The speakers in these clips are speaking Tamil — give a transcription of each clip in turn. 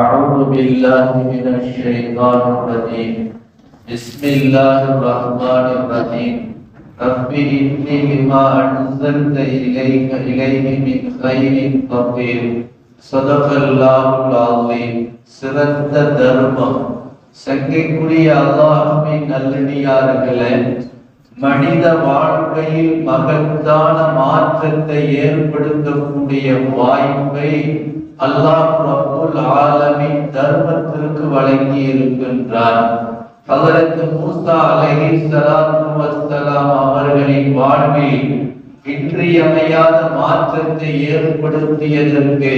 أعوذ بالله من الشيطان الرجيم بسم الله الرحمن الرحيم رب إني لما أنزلت إليه من خير فقير صدق الله العظيم சிறந்த தர்மம். சங்கைக்குரிய அல்லாஹ்வின் நல்லடியார்களே, மனித வாழ்க்கையில் மகத்தான மாற்றத்தை ஏற்படுத்தக்கூடிய வாய்ப்பை அல்லாஹ் ரப்புல் ஆலமீன் தர்மத்திற்கு வழங்கி இருக்கின்றார். ஹஜ்ரத் மூஸா அலைஹிஸ்ஸலாத்து வஸ்ஸலாம் அவர்களின் வாழ்வில் இன்றியமையாத மாற்றத்தை ஏற்படுத்தியதற்கு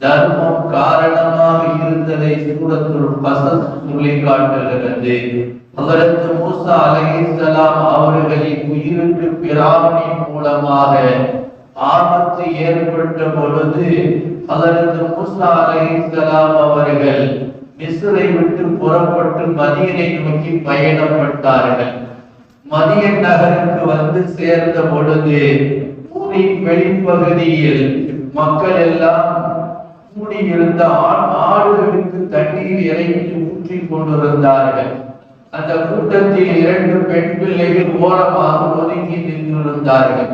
தர்மம் காரணமாக இருந்ததை சூரத்துல் கஸஸ் சொல்லிக்காட்டுகிறது. ஹஜ்ரத் மூஸா அலைஹிஸ்ஸலாம் அவர்களின் உயிருக்கு பிராணின் மூலமாக ஆபத்து ஏற்பட்ட பொழுது ஹஜ்ரத் மூஸா அலைஹிஸ்ஸலாம் அவர்கள் மிஸ்ரை விட்டு புறப்பட்டு மதீனை நோக்கி பயணப்பட்டார்கள். மதீன் நகருக்கு வந்து சேர்ந்த பொழுது ஊரின் வெளிப்பகுதியில் மக்கள் எல்லாம் கூடியிருந்த ஆடுகளுக்கு தண்ணீர் இறங்கி ஊற்றி கொண்டிருந்தார்கள். அந்த கூட்டத்தில் 2 பெண் பிள்ளைகள் ஓரமாக ஒதுங்கி நின்றிருந்தார்கள்.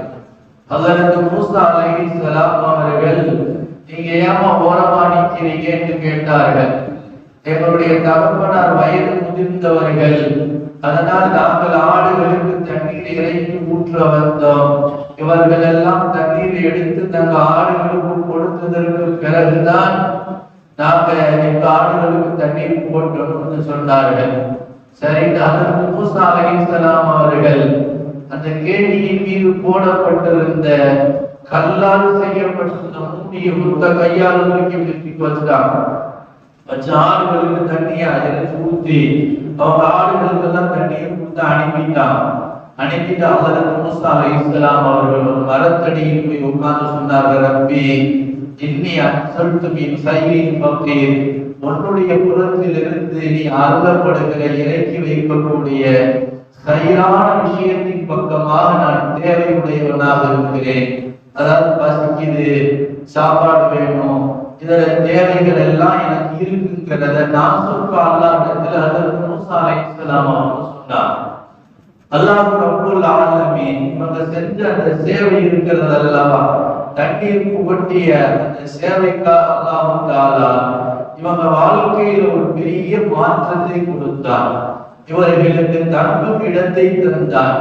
ஹஜ்ரத் மூஸா அலைஹிஸ்ஸலாம் அவர்கள், நீங்க ஏமா ஓரமா நிற்கிறீங்க என்று கேட்டார்கள். எங்களுடைய தகப்பனார் வயது முதிர்ந்தவர்கள், அதனால் நாங்கள் ஆடுகளுக்கு தண்ணீர் இறக்கி ஊற்ற வந்தோம். இவர்கள் எல்லாம் தண்ணீர் எடுத்து நாங்கள் ஆடுகளுக்கு கொடுத்ததற்கு பிறகுதான் நாங்கள் எங்க ஆடுகளுக்கு தண்ணீர் போட்டோம்னு சொன்னார்கள். சரி, ஹஜ்ரத் மூஸா அலைஹிஸ்ஸலாம் அவர்கள் அந்த கேணியின் மீது போடப்பட்டிருந்த கல்லால் செய்யப்பட்டிருந்த மூடிய முத்த கையால் தூக்கி வச்சுட்டாங்க. ஆடுகளுக்கு தண்ணியை அதில் ஊற்றி அவங்க ஆடுகளுக்கு எல்லாம் தண்ணியை கொடுத்து அனுப்பிட்டு ஹஜ்ரத் மூஸா அலைஹிஸ்ஸலாம் அவர்கள் ஒரு மரத்தடியில் போய் உட்கார்ந்து சொன்னார்கள், ரப்பி இன்னி அன்சல்து மின் ஸைரின் ஃபகீர், உன்னுடைய புறத்திலிருந்து நீ அருளப்படுகிற இறக்கி வைக்கக்கூடிய கைரான விஷயத்தின் பக்கமாக நான் தேவையுடையவனாக இருக்கிறேன். அதாவது பசிக்குது, சாப்பாடு வேணும், இதர தேவைகள் எல்லாம் எனக்கு இருக்குங்கிறத நான் சொல்ற அல்லாஹ்விடத்தில் ஹஜ்ரத் மூஸா அலைஹிஸ்ஸலாம் அவர்கள் சொன்னார். அல்லாஹ் ரப்புல் ஆலமீன் இவங்க செஞ்ச அந்த சேவை இருக்கிறது அல்லவா, தண்ணீர் புகட்டிய அந்த சேவைக்காக அல்லாஹ் தஆலா இவங்க வாழ்க்கையில் ஒரு பெரிய மாற்றத்தை கொடுத்தார். இவர்களுக்கு தங்கும் இடத்தை தந்தார்.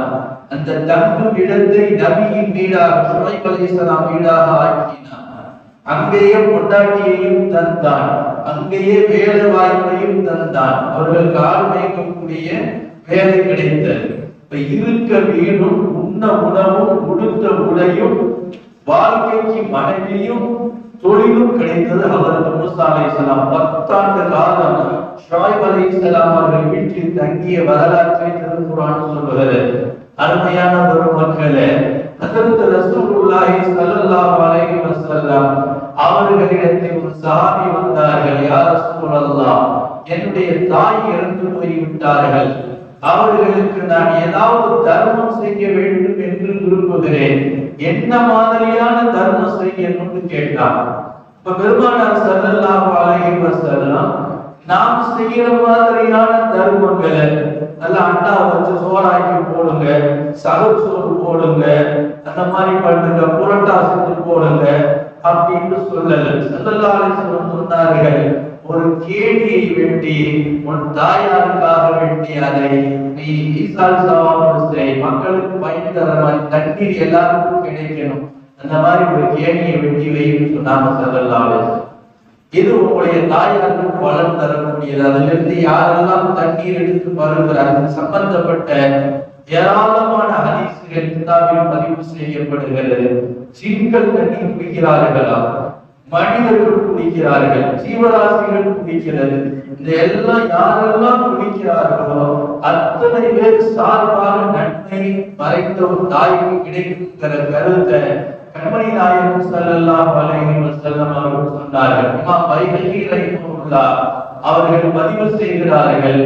அந்த தங்கும் இடத்தை நபியின் வீடாக, ஷுஐப் அலைஹிஸ்ஸலாம் வீடாக ஆக்கினார். அங்கேயே பொண்டாட்டியையும் தந்தான், அங்கேயே வேலை வாய்ப்பையும் தந்தான். அவர்களுக்கு ஆடு மேய்க்கக்கூடிய வேலை கிடைத்தது. இருக்க வீடும், உண்ண உணவும், உடுத்த உடையும், வாழ்க்கைக்கு மனைவியும் தொழிலும் கிடைத்தது. ஹஜ்ரத் மூஸா அலைஹிஸ்ஸலாம் 10 ஆண்டு காலம் ஷுஐப் அலைஹிஸ்ஸலாம் அவர்கள் வீட்டில் தங்கிய வரலாற்றை திருக்குர்ஆன் சொல்லுகிறது. அருமையான பெருமக்களே, ஹஜ்ரத் ரசூலுல்லாஹி ஸல்லல்லாஹு அலைஹி வஸல்லம் அவர்களிடத்தில் ஒரு சஹாபி வந்தார்கள். யா ரசூலல்லாஹ், என்னுடைய தாய் இறந்து போய்விட்டார்கள், அவர்களுக்கு நான் ஏதாவது தர்மம் செய்ய வேண்டும் என்று விரும்புகிறேன், என்ன மாதிரியான தர்மம் செய்யணும்னு கேட்டார். இப்ப பெருமானார் ஸல்லல்லாஹு அலைஹி வஸல்லம் நாம் செய்யற மாதிரியான தர்மங்களை நல்ல அண்டா வச்சு சோறாக்கி போடுங்க, சகர் சோறு போடுங்க, அந்த மாதிரி பண்ணுங்க, புரோட்டா செஞ்சு போடுங்க அப்படின்னு சொல்லல. ஸல்லல்லாஹு அலைஹி வஸல்லம் சொன்னார்கள், ஒரு கேணியை வெட்டி உன் தாயாருக்காக வேண்டி அதை நீ ஈசால் சவாபம் செய், மக்களுக்கு பயன் தர மாதிரி தண்ணீர் எல்லாருக்கும் கிடைக்கணும், அந்த மாதிரி ஒரு கேணியை வெட்டி வைன்னு சொன்னாங்க ஸல்லல்லாஹு அலைஹி வஸல்லம். இது உங்களுடைய தாயாருக்கு பலன் தரக்கூடியது. அதிலிருந்து யாரெல்லாம் தண்ணீர் எடுத்து பருகிறார்கள் சம்பந்தப்பட்ட ஏராளமான ஹதீஸ்கள் கிதாபில் பதிவு செய்யப்படுகிறது. ஜின்கள் தண்ணீர் குடிக்கிறார்களா, மனிதர்கள் குடிக்கிறார்கள், ஜீவராசிகள் குடிக்கிறது. இந்த எல்லாம் யாரெல்லாம் குடிக்கிறார்களோ அத்தனை பேர் சார்பாக நன்மை மறைந்த ஒரு தாய்க்கு கிடைக்குங்கிற கருத்தை கண்மணி நாயகம் ஸல்லல்லாஹு அலைஹி வஸல்லம் அவர்கள் சொன்னார்கள். இமாம் பைஹகி ரஹிமஹுல்லாஹ் அவர்கள் பதிவு செய்கிறார்கள்.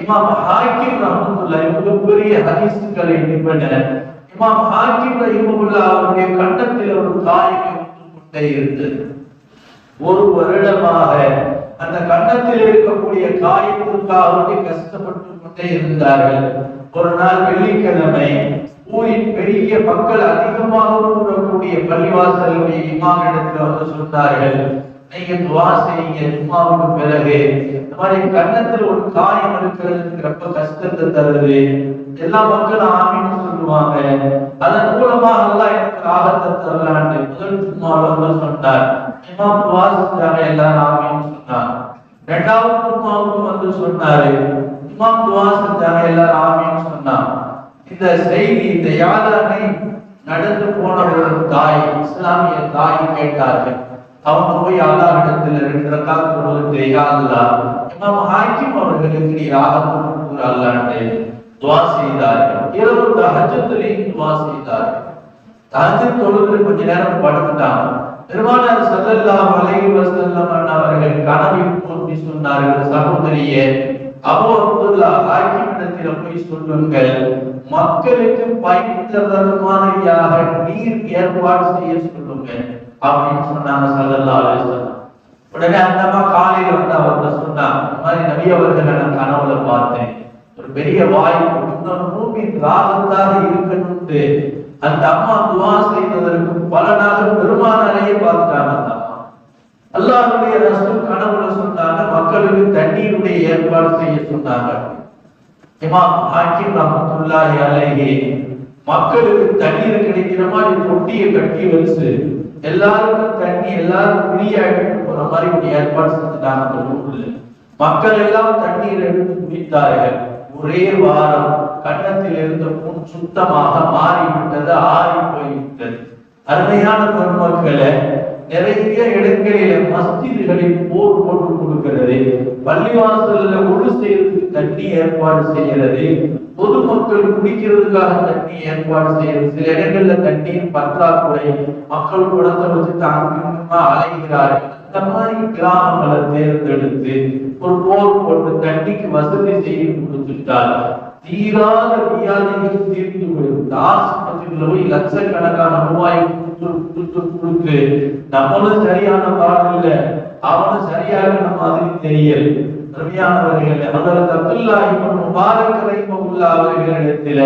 இமாம் ஹாக்கிம் ரஹ்மத்துல்லாஹி மிகப்பெரிய ஹதீஸ்களை நிபுணர் இமாம் ஹாக்கிம் ரஹிமஹுல்லாஹ் அவருடைய கண்டத்தில் ஒரு காயம் இருந்து கொண்டே இருந்தது. ஒரு வருடமாக அந்த ஏற்படக்கூடிய காயத்திற்காக கஷ்டப்பட்டு கொண்டே இருந்தார்கள். ஒரு நாள் வெள்ளிக்கிழமை ஊரின் பெரிய மக்கள் அதிகமாக கூடக்கூடிய பள்ளிவாசலுடைய இமாமிடத்தில் வந்து சொன்னார்கள், நீங்க துவா செய்யுங்க, ஜும்மாவுக்கு பிறகு இந்த மாதிரி கன்னத்தில் ஒரு காயம் இருக்கிறது, ரொம்ப கஷ்டத்தை தருது. எல்லா மக்களும் ஆமீன்னு சொல்லுவாங்க, அதன் மூலமாக எல்லாம் எனக்கு ஆகத்தை தரலான்னு முதல் ஜும்மாவில் வந்து சொன்னார். இமாம் துவா செஞ்சாங்க, எல்லாரும் ஆமீன்னு சொன்னாங்க. இரண்டாவது ஜும்மாவுக்கு வந்து சொன்னாரு, இமாம் துவா செஞ்சாங்க, எல்லாரும் ஆமீன்னு சொன்னாங்க. இந்த செய்தி, இந்த யாதனை நடந்து போன ஒரு தாய், இஸ்லாமிய தாய் கேட்டார்கள். அவங்க போய் அல்லாஹ்விடத்தில் 2 ரக்காத் தொழுது, யா அல்லாஹ், இமாம் ஹாக்கிம் அவர்களுக்கு நீ ராஹத் அல்லாஹ்வே துஆ செய்தார்கள். இரவு தஹஜ்ஜுதில் துஆ செய்தார்கள். தஹஜ்ஜுத் தொழுது கொஞ்ச நேரம் படுத்துட்டாங்க. பெருமானார் ஸல்லல்லாஹு அலைஹி வஸல்லம் அவர்கள் கனவில் தோன்றி சொன்னார்கள், சகோதரியே அபூ அப்துல்லா ஹாக்கிமிடத்தில் போய் சொல்லுங்கள், மக்களுக்கு பயன் தருமாறியாக நீர் ஏற்பாடு செய்ய சொல்லுங்கள் அப்படின்னு சொன்னாங்க ஸல்லல்லாஹு அலைஹி வஸல்லம். உடனே அந்த அம்மா காலையில வந்து அவர்கிட்ட சொன்னாங்க, இந்த மாதிரி நபி அவர்களை நான் கனவுல பார்த்தேன், ஒரு பெரிய வாய்ப்பு, இன்னொரு மூமின் ராகத்தாக இருக்கணும்னு அந்த அம்மா துவா செய்ததற்கு பலனாக பெருமானாரையே பார்த்தாங்க. அந்த அம்மா அல்லாஹ்வுடைய ரசூல் கனவுல சொன்னாங்க, மக்களுக்கு தண்ணீருடைய ஏற்பாடு செய்ய சொன்னாங்க. இமாம் ஹாக்கிம் ரஹ்மத்துல்லாஹி அலைஹி மக்களுக்கு தண்ணீர் கிடைக்கிற மாதிரி தொட்டியை கட்டி வச்சு எல்லாருக்கும் தண்ணி எல்லாரும் ஃப்ரீயா எடுத்து போற மாதிரி ஒரு ஏற்பாடு செஞ்சுட்டாங்க. அந்த ஊர்ல மக்கள் எல்லாம் தண்ணீர் எடுத்து குடித்தார்கள். ஒரே வாரம் கன்னத்தில் இருந்த புண் சுத்தமாக மாறிவிட்டது, ஆறி போய்விட்டது. அருமையான பெருமக்களை, நிறைய இடங்களில மஸ்ஜிதுகளில் போர் போட்டு கொடுக்கிறது, பள்ளிவாசல்ல ஒழு செய்யறதுக்கு தண்ணி ஏற்பாடு செய்யறது, பொதுமக்கள் குடிக்கிறதுக்காக தண்ணி ஏற்பாடு செய்யறது. சில இடங்கள்ல தண்ணீர் பற்றாக்குறை, மக்கள் குடத்தை வச்சு தாங்க அலைகிறார்கள். இந்த மாதிரி கிராமங்களை தேர்ந்தெடுத்து ஒரு போர் போட்டு தண்ணிக்கு வசதி செய்து கொடுத்துட்டால் தீராத வியாதிகள் தீர்ந்து விடும். ஆஸ்பத்திரியில போய் லட்சக்கணக்கான ரூபாய் கொடுத்து நம்மளும் சரியான பாடம் இல்லை, அவனும் சரியாக நம்ம அதுக்கு தெரியல. ரவியானவர்கள் ஹஜ்ரத் அப்துல்லாஹ் இப்னு முபாரக் ரஹிமஹுல்லாஹ் அவர்களிடத்தில்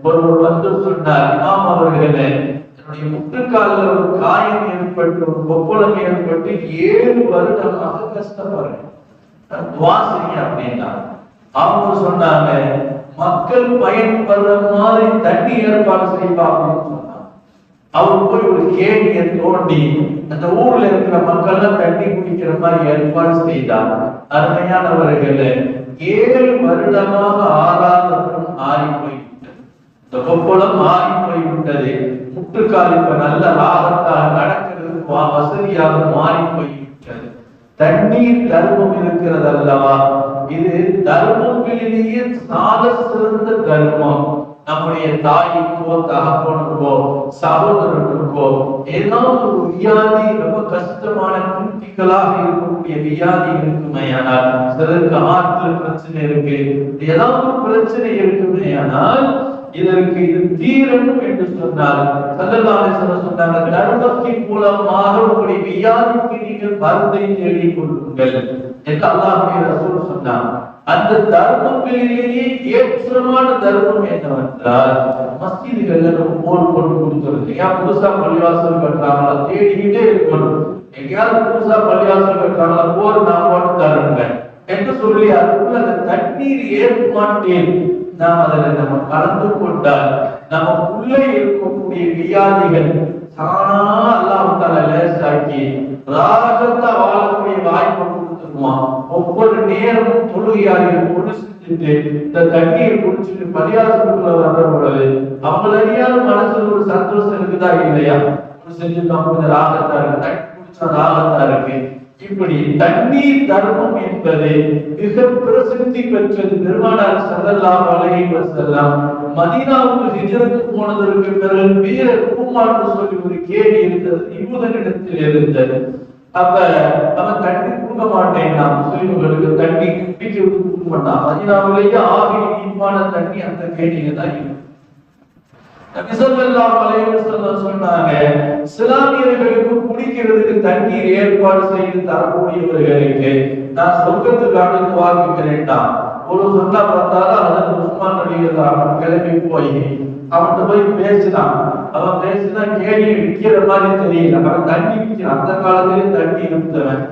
ஒருவர் வந்து சொன்னார், இமாம் அவர்களே, என்னுடைய முட்டுக்காலில் ஒரு காயம் ஏற்பட்டு ஒரு கொப்பளம் ஏற்பட்டு 7 வருடமாக கஷ்டப்படுறேன், துவா செய்ய அப்படின்னா. அவங்க சொன்னாங்க, மக்கள் பயன்படுற மாதிரி தண்ணி ஏற்பாடு செய்வாங்க அப்படின்னு சொன்னாங்க. அவர் போய் ஒரு கேணியை தோண்டி அந்த ஊர்ல இருக்கிற மக்கள் தண்ணி குடிக்கிற மாதிரி ஏற்பாடு செய்தார். அருமையானவர்களே, 7 வருடமாக ஆறாதவரும் ஆறி போய்விட்டது, இந்த கொப்பளம் ஆறி போய்விட்டது. முட்டுக்கால் இப்ப நல்ல ராகத்தால் நடக்கிறதுக்கு வசதியாக மாறி போய்விட்டது. தண்ணீர் தர்மம் இருக்கிறது அல்லவா, இது தர்மங்களிலேயே சால சிறந்த தர்மம். நம்முடைய தாய்க்கோ தகப்பனுக்கோ சகோதரனுக்கோ ஏதாவது ஒரு வியாதி, ரொம்ப கஷ்டமான கிரிட்டிக்கலாக இருக்கக்கூடிய வியாதி இருக்குமே ஆனால், சிலருக்கு ஆற்றல் பிரச்சனை இருக்கு, ஏதாவது ஒரு பிரச்சனை இருக்குமே ஆனால் இதற்கு இது தீரணும் என்று சொன்னார். ஸல்லல்லாஹு அலைஹி வஸல்லம் சொன்னாங்க, தர்மத்தின் மூலமாக உங்களுடைய வியாதிக்கு நீங்கள் மருந்தை தேடிக் கொள்ளுங்கள் என்று அல்லாஹ்வுடைய ரசூல் சொன்னார். அந்த தர்மங்களிலேயே ஏற்றமான தர்மம் என்னவென்றால், மஸ்ஜிதுகள்ல நம்ம போர் போட்டு கொடுத்துருது. ஏன் புதுசா பள்ளிவாசல் கட்டுறாங்களா தேடிக்கிட்டே இருக்கணும், எங்கேயாவது புதுசா பள்ளிவாசல் கட்டுறாங்களா போர் நான் போட்டு தருங்க என்று சொல்லி அதுக்குள்ள அந்த தண்ணீர் ஏற்பாட்டில் நாம் அதில் நம்ம கலந்து கொண்டால் நமக்குள்ளே இருக்கக்கூடிய வியாதிகள் தானா அல்லாஹ் தஆலா லேசாக்கி ராகத்தா வாழக்கூடிய வாய்ப்பு கொடுத்துருவான். ஒவ்வொரு நேரமும் தொழுகையாளிகள் ஒன்று செஞ்சுட்டு இந்த தண்ணீர் குடிச்சிட்டு பள்ளிவாசலுக்குள்ள வர்ற பொழுது அவங்கள அறியாத மனசுல ஒரு சந்தோஷம் இருக்குதா இல்லையா, செஞ்சுட்டு கொஞ்சம் ராகத்தா இருக்கு, தண்ணி குடிச்சா ராகத்தா இருக்கு. இப்படி தண்ணீர் தர்மம் என்பது மிக பிரசித்தி பெற்றது. பெருமானார் ஸல்லல்லாஹு அலைஹி வஸல்லம் மதீனாவுக்கு ஹிஜ்ரத் போனதற்கு பிறகு வீர கூமான்னு சொல்லி ஒரு கேணி இருந்தது, யூதனிடத்தில் இருந்தது. அப்ப அவன் தண்ணி கொடுக்க மாட்டேன், நான் முஸ்லிம்களுக்கு தண்ணி குடிக்கிறதுக்கு கொடுக்க மாட்டான். மதீனாவிலேயே ஆகிய தீர்மான தண்ணி அந்த கேணியில தான் இருக்கு. நபி ஸல்லல்லாஹு அலைஹி வஸல்லம் சொன்னாங்க, இஸ்லாமியர்களுக்கு குடிக்கிறதுக்கு தண்ணீர் ஏற்பாடு செய்து தரக்கூடியவர்களுக்கு நான் சொர்க்கத்துக்கு அழைத்து வாங்கிக்கிறேன்டான். ஒரு சொன்னா பார்த்தாலும் அதற்கு உஸ்மான் ரலியல்லாஹு அன்ஹு கிளம்பி போய் அவன்கிட்ட போய் பேசினான். அவன் பேசினா கேணி விற்கிற மாதிரி தெரியல, அவன் தண்ணி விற்கிறான். அந்த காலத்திலே தண்ணி விற்றவன்.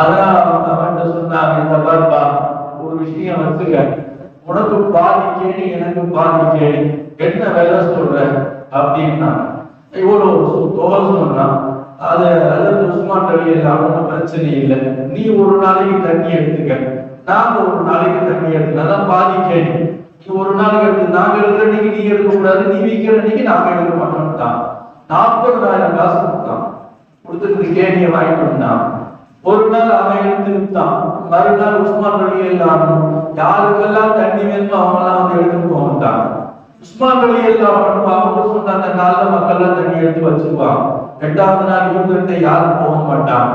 அதனால அவன்கிட்ட சொன்னாங்க, இந்த பாப்பா ஒரு விஷயம் வச்சுக்க, உனக்கு பாதி கேணி எனக்கு பாதி கேணி, என்ன வேலை சொல்ற அப்படின்னா இவ்வளவு தொகை சொன்னான். அது அல்லது உஸ்மான் ரலியல்லாஹு அன்ஹு பிரச்சனை இல்லை, நீ ஒரு நாளைக்கு தண்ணி எடுத்துக்க, நாங்க ஒரு நாளைக்கு தண்ணி எடுத்துக்கலாம், பாதி கேணி. நீ ஒரு நாளைக்கு எடுத்து நாங்க எடுக்கிற அன்னைக்கு நீ எடுக்க கூடாது, நீ விற்கிற அன்னைக்கு நாங்க எடுக்க மாட்டோம்ட்டான். 40,000 காசு கொடுத்தான். கொடுத்துட்டு கேணியை வாங்கிட்டு வந்தான். ஒரு நாள் அவன் எடுத்து விட்டான். மறுநாள் உஸ்மான் ரலியல்லாஹு அன்ஹு யாருக்கெல்லாம் தண்ணி வேணுமோ அவங்களாம் வந்து எடுத்துட்டு போட்டான். உஸ்மான் ரலியல்லாஹு அன்ஹு அவங்க சொன்ன அந்த நாள்ல மக்கள் எல்லாம் தண்ணி எடுத்து வச்சிருப்பாங்க. 2வது நாள் யூதர்கிட்ட யாரும் போக மாட்டாங்க.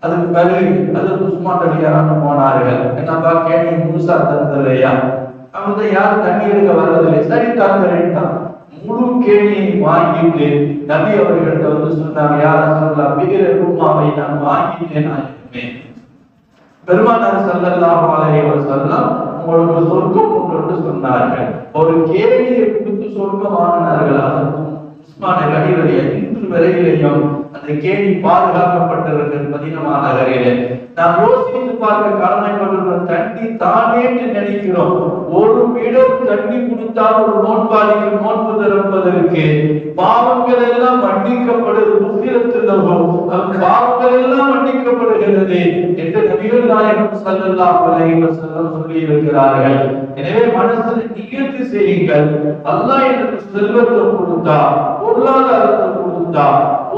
அதுக்கு பிறகு அது உஸ்மான் ரலியல்லாஹு அன்ஹு போனார்கள். என்னப்பா கேணி முழுசா தந்தலையா? அவங்க யாரும் தண்ணி எடுக்க வர்றதில்லை. சரி தந்துட்டான். முழு கேணியை வாங்கிட்டு நபி அவர்கிட்ட வந்து சொன்னாங்க, யார சொல்லலாம் பிகிர ரூமாவை நான் வாங்கிட்டேன். பெருமானார் ஸல்லல்லாஹு அலைஹி வஸல்லம் உங்களுக்கு சொர்க்கம் உண்டு சொன்னார்கள். ஒரு கேணியை கொடுத்து சொர்க்கம் வாங்கினார்கள். அதற்கு உஸ்மான் ரலியல்லாஹு இன்று வரையிலேயும் அந்த கேணி பாதுகாக்கப்பட்டிருக்கிறது மதீனா நகரிலே. நாம் யோசித்து பார்க்க கடமைப்பட்டுள்ள தண்ணி தானே நினைக்கிறோம். ஒரு மீடர் தண்ணி கொடுத்தால் ஒரு நோன்பாளிக்கு நோன்பு திறப்பதற்கு பாவங்கள் எல்லாம் மன்னிக்கப்படுது. பாவங்கள் எல்லாம் மன்னிக்கப்படுகிறது என்று நபிகள் நாயகம் ஸல்லல்லாஹு அலைஹி வஸல்லம் சொல்லி இருக்கிறார்கள். எனவே மனசில் நியத்து செய்யுங்கள், அல்லாஹ் எனக்கு செல்வத்தை கொடுத்தா, பொருளாதாரத்தை கொடுத்தா,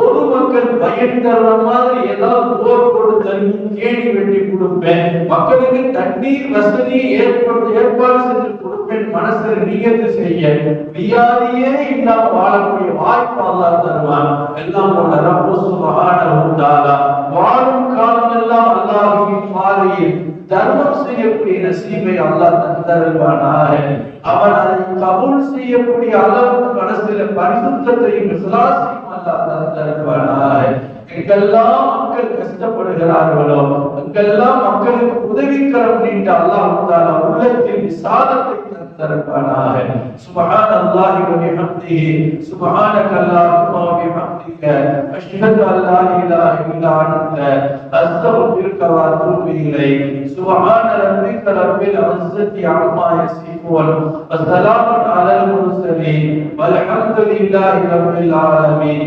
ஒரு மக்கள் பயன் தர்ற மாதிரி ஏதாவது போர் போட்டு தண்ணி கேணி வெட்டி கொடுப்பேன், மக்களுக்கு தண்ணீர் வசதி ஏற்பாடு செஞ்சு கொடுப்பேன், மனசில் நியத்து செய்ய வியாதியே இல்லாம வாழக்கூடிய வாய்ப்பு அல்லாஹ் தருவான். எல்லாம் போல ரப்பு சுப்ஹானஹு வ தஆலா வாழும் காலம் எல்லாம் அல்லாஹ்வின் பாதையில் தர்மம் செய்யக்கூடிய நசீபை அல்லாஹ் தந்தருள்வானாக. அவன் அதை கபூல் செய்யக்கூடிய அளவுக்கு மனசில பரிசுத்தத்தையும் இஸ்லாத்தையும் அல்லாஹ் தந்தருள்வானாக. எங்கெல்லாம் மக்கள் கஷ்டப்படுகிறார்களோ, எங்கெல்லாம் மக்களுக்கு உதவிக்கரம் நீண்ட அல்லாஹ் தஆலா உள்ளத்தில் விசாலத்தை தந்தருள்வானாக. சுப்ஹானல்லாஹி வ பிஹம்திஹி சுப்ஹானக அல்லாஹும்ம வ பிஹம்திக அஷ்ஹது அன் லா இலாஹா இல்லா அன்த அஸ்தக்ஃபிருக வ அத்தூபு இலைக். சுப்ஹான ரப்பிக ரப்பில் இஸ்ஸத்தி அம்மா யசிஃபூன் வ ஸலாமுன் அலல் முர்ஸலீன் வல்ஹம்துலில்லாஹி ரப்பில் ஆலமீன்.